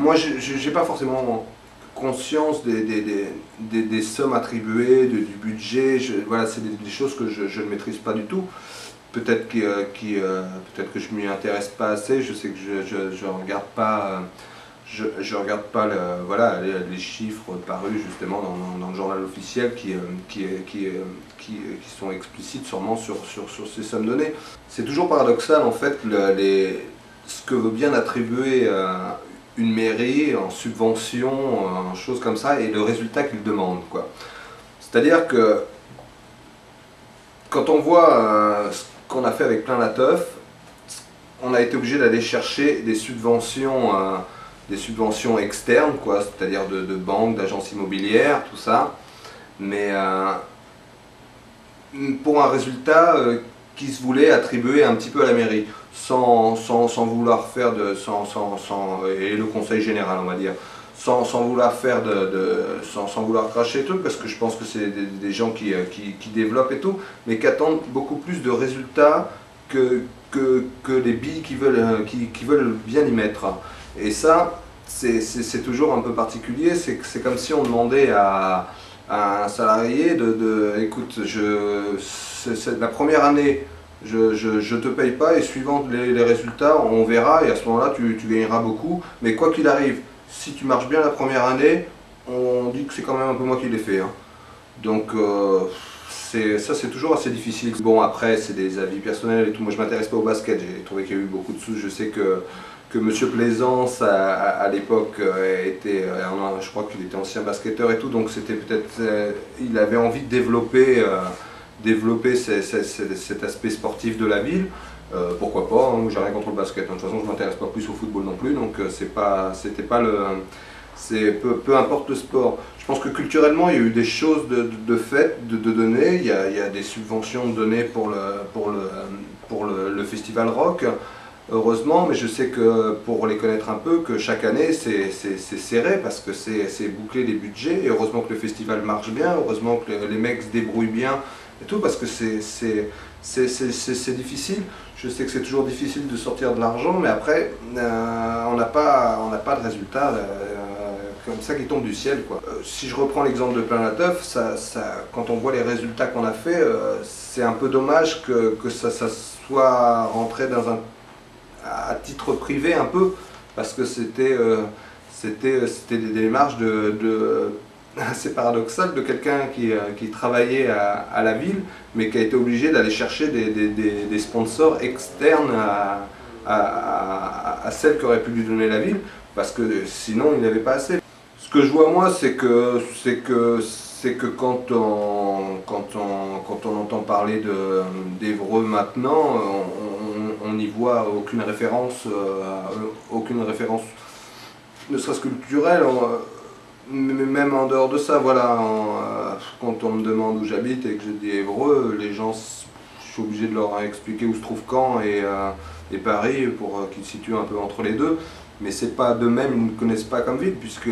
moi, j'ai pas forcément conscience des sommes attribuées, du budget. Voilà, c'est des choses que je ne maîtrise pas du tout. Peut-être peut-être que je m'y intéresse pas assez. Je sais que je regarde pas. Je regarde pas voilà, les chiffres parus justement dans le journal officiel qui sont explicites sûrement sur ces sommes données. C'est toujours paradoxal en fait ce que veut bien attribuer une mairie en subvention, en choses comme ça, et le résultat qu'il demande, quoi. C'est-à-dire que quand on voit ce qu'on a fait avec Plein la Teuf, on a été obligé d'aller chercher des subventions externes, quoi, c'est-à-dire de banques, d'agences immobilières, tout ça, mais pour un résultat qui se voulait attribuer un petit peu à la mairie, sans vouloir faire et le conseil général, on va dire, sans vouloir faire sans vouloir cracher les trucs, parce que je pense que c'est des gens qui développent et tout, mais qui attendent beaucoup plus de résultats que les billes qui veulent bien y mettre. Et ça, c'est toujours un peu particulier. C'est comme si on demandait à un salarié écoute, la première année, je te paye pas, et suivant les résultats, on verra, et à ce moment-là, tu gagneras beaucoup. Mais quoi qu'il arrive, si tu marches bien la première année, on dit que c'est quand même un peu moi qui l'ai fait, hein. Donc, ça c'est toujours assez difficile. Bon, après c'est des avis personnels et tout, moi je m'intéresse pas au basket, j'ai trouvé qu'il y a eu beaucoup de sous. Je sais que Monsieur Plaisance à l'époque je crois qu'il était ancien basketteur et tout, donc c'était peut-être, il avait envie de développer cet aspect sportif de la ville. Pourquoi pas, hein, j'ai rien contre le basket, hein. De toute façon je m'intéresse pas plus au football non plus, donc c'était pas peu importe le sport. Je pense que culturellement, il y a eu des choses de faites, de données. Il y a des subventions données pour le festival rock, heureusement, mais je sais que pour les connaître un peu, que chaque année c'est serré parce que c'est boucler les budgets. Et heureusement que le festival marche bien, heureusement que les mecs se débrouillent bien et tout, parce que c'est difficile. Je sais que c'est toujours difficile de sortir de l'argent, mais après, on n'a pas de résultat comme ça qui tombe du ciel, quoi. Si je reprends l'exemple de Plein la Teuf, quand on voit les résultats qu'on a fait, c'est un peu dommage que ça soit rentré à titre privé un peu, parce que c'était des démarches assez paradoxales de quelqu'un qui travaillait à la ville, mais qui a été obligé d'aller chercher des sponsors externes à celles qu'aurait pu lui donner la ville, parce que sinon il n'avait pas assez. Ce que je vois moi, c'est que quand on entend parler d'Évreux maintenant, on n'y voit aucune référence, ne serait-ce que culturelle, même en dehors de ça. Voilà, quand on me demande où j'habite et que je dis Évreux, les gens, je suis obligé de leur expliquer où se trouve Caen et Paris pour qu'ils se situent un peu entre les deux. Mais c'est pas d'eux-mêmes, ils ne connaissent pas comme ville, puisque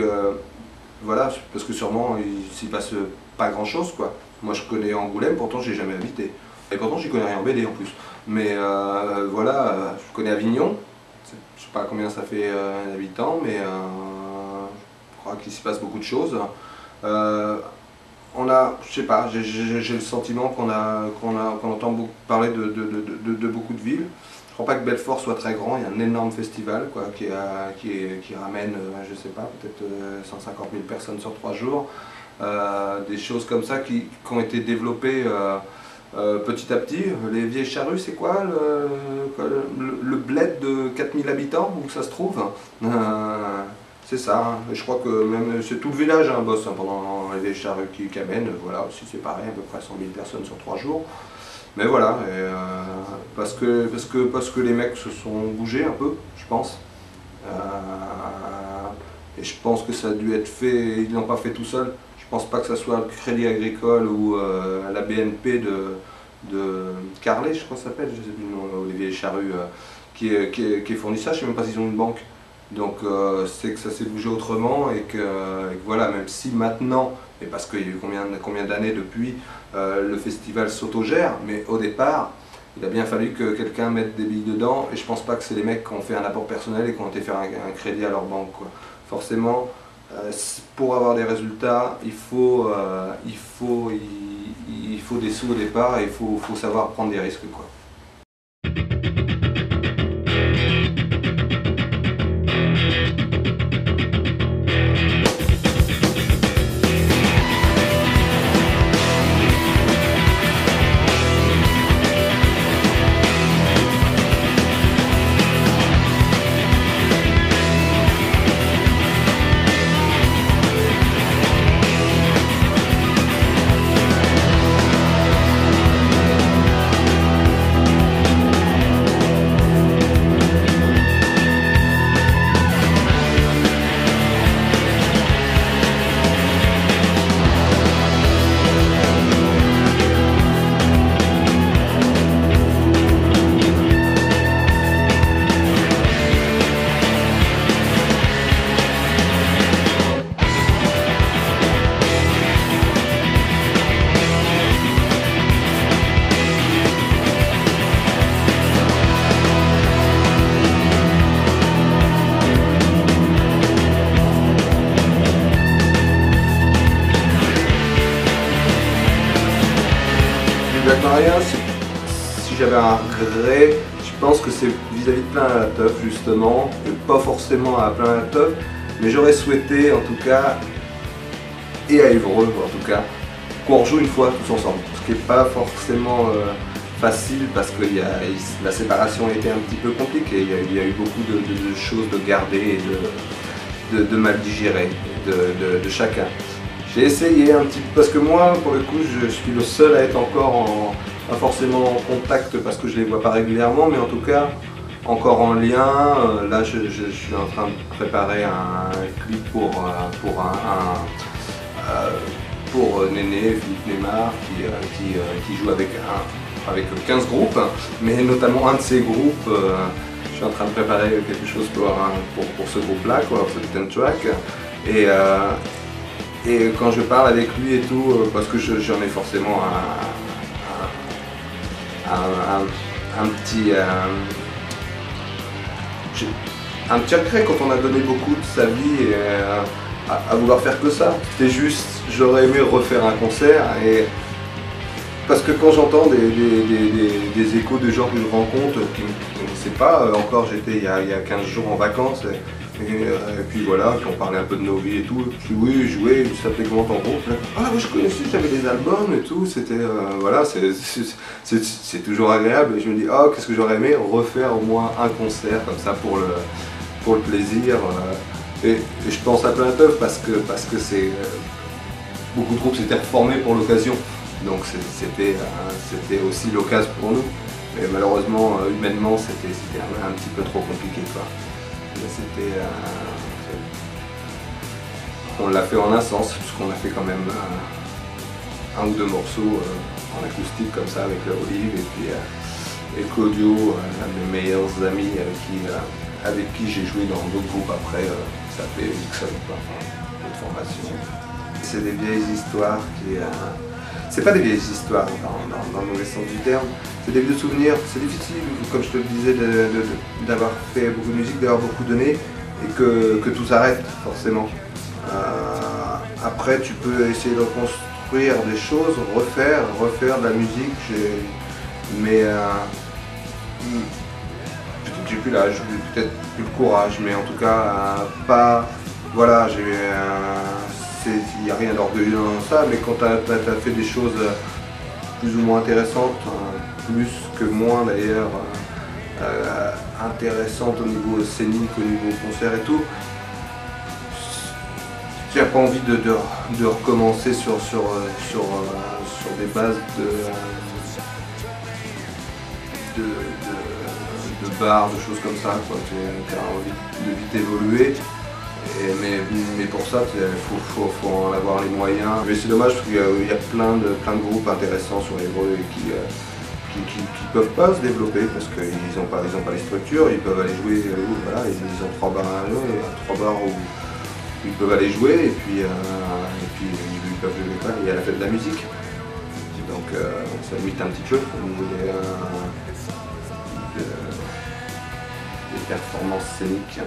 voilà, parce que sûrement il s'y passe pas grand chose, quoi. Moi je connais Angoulême, pourtant j'ai jamais habité. Et pourtant j'y connais rien en BD en plus. Mais voilà, je connais Avignon, je sais pas combien ça fait d'habitants, mais je crois qu'il s'y passe beaucoup de choses. Je sais pas, j'ai le sentiment qu'on entend beaucoup parler de beaucoup de villes. Je crois pas que Belfort soit très grand, il y a un énorme festival, quoi, qui ramène, je sais pas, peut-être 150 000 personnes sur 3 jours. Des choses comme ça qui ont été développées petit à petit. Les Vieilles Charrues, c'est quoi le bled de 4000 habitants, où ça se trouve? C'est ça, hein. Je crois que même c'est tout le village bosse pendant les Vieilles Charrues qui amènent, voilà, aussi c'est pareil, à peu près 100 000 personnes sur 3 jours. Mais voilà, parce que les mecs se sont bougés un peu, je pense. Et je pense que ça a dû être fait, ils ne l'ont pas fait tout seuls. Je pense pas que ce soit le Crédit Agricole ou la BNP de Carlet, je crois que ça s'appelle, je sais plus le nom, les Vieilles Charrues, qui est fourni ça. Je sais même pas s'ils ont une banque. Donc c'est que ça s'est bougé autrement et que voilà, même si maintenant, et parce qu'il y a eu combien d'années depuis, le festival s'autogère, mais au départ, il a bien fallu que quelqu'un mette des billes dedans, et je pense pas que c'est les mecs qui ont fait un apport personnel et qui ont été faire un crédit à leur banque, quoi. Forcément, pour avoir des résultats, il faut des sous au départ, et il faut savoir prendre des risques, quoi. Black Maria, si j'avais un regret, je pense que c'est vis-à-vis de Plein la Teuf justement, et pas forcément à Plein la Teuf, mais j'aurais souhaité en tout cas, et à Évreux en tout cas, qu'on rejoue une fois tous ensemble. Ce qui n'est pas forcément facile parce que la séparation a été un petit peu compliquée, il y a eu beaucoup de choses de garder et de mal digérer de chacun. J'ai essayé un petit peu, parce que moi, pour le coup, je suis le seul à être encore pas forcément en contact parce que je les vois pas régulièrement, mais en tout cas, encore en lien. Là, je suis en train de préparer un clip pour Néné, Philippe Neymar, qui joue avec 15 groupes, mais notamment un de ces groupes, je suis en train de préparer quelque chose pour ce groupe-là, pour ce 10 track. Et quand je parle avec lui et tout, parce que j'en ai forcément un petit regret quand on a donné beaucoup de sa vie à vouloir faire que ça. C'était juste, j'aurais aimé refaire un concert, et parce que quand j'entends des échos de gens que je rencontre qui ne connaissaient pas, encore j'étais il y a 15 jours en vacances, et puis voilà, on parlait un peu de nos vies et tout, et puis oui, jouer, ça s'appelait comment ton groupe? Ah oui, je connaissais, j'avais des albums et tout, c'était, voilà, c'est toujours agréable, et je me dis, oh, qu'est-ce que j'aurais aimé refaire au moins un concert comme ça pour le plaisir, et je pense à Plein la Teuf parce que c'est, beaucoup de groupes s'étaient reformés pour l'occasion, donc c'était aussi l'occasion pour nous, mais malheureusement, humainement, c'était un petit peu trop compliqué, quoi. On l'a fait en un sens, puisqu'on a fait quand même un ou deux morceaux en acoustique comme ça avec Olive, et puis Claudio, un de mes meilleurs amis avec qui j'ai joué dans d'autres groupes après, ça fait Nixon, d'autres formations. C'est des vieilles histoires c'est pas des vieilles histoires dans le mauvais sens du terme, c'est des vieux souvenirs. C'est difficile, comme je te le disais, d'avoir fait beaucoup de musique, d'avoir beaucoup donné, et que tout s'arrête forcément. Après, tu peux essayer de reconstruire des choses, refaire de la musique, mais peut-être j'ai plus l'âge, peut-être plus le courage, mais en tout cas pas. Voilà, il n'y a rien d'orgueilleux dans ça, mais quand tu as fait des choses plus ou moins intéressantes, plus que moins d'ailleurs, intéressantes au niveau scénique, au niveau concert et tout, tu n'as pas envie de recommencer sur des bases de bars, de choses comme ça, quoi. Tu as envie de vite évoluer. Mais pour ça, il faut en avoir les moyens. Mais c'est dommage parce qu'il y a plein de groupes intéressants sur Évreux qui peuvent pas se développer parce qu'ils n'ont pas les structures. Ils peuvent aller jouer, voilà, ils ont 3 bars où ils peuvent aller jouer, et puis ils peuvent jouer, il y a la fête de la musique. Donc ça limite un petit peu au niveau des performances scéniques.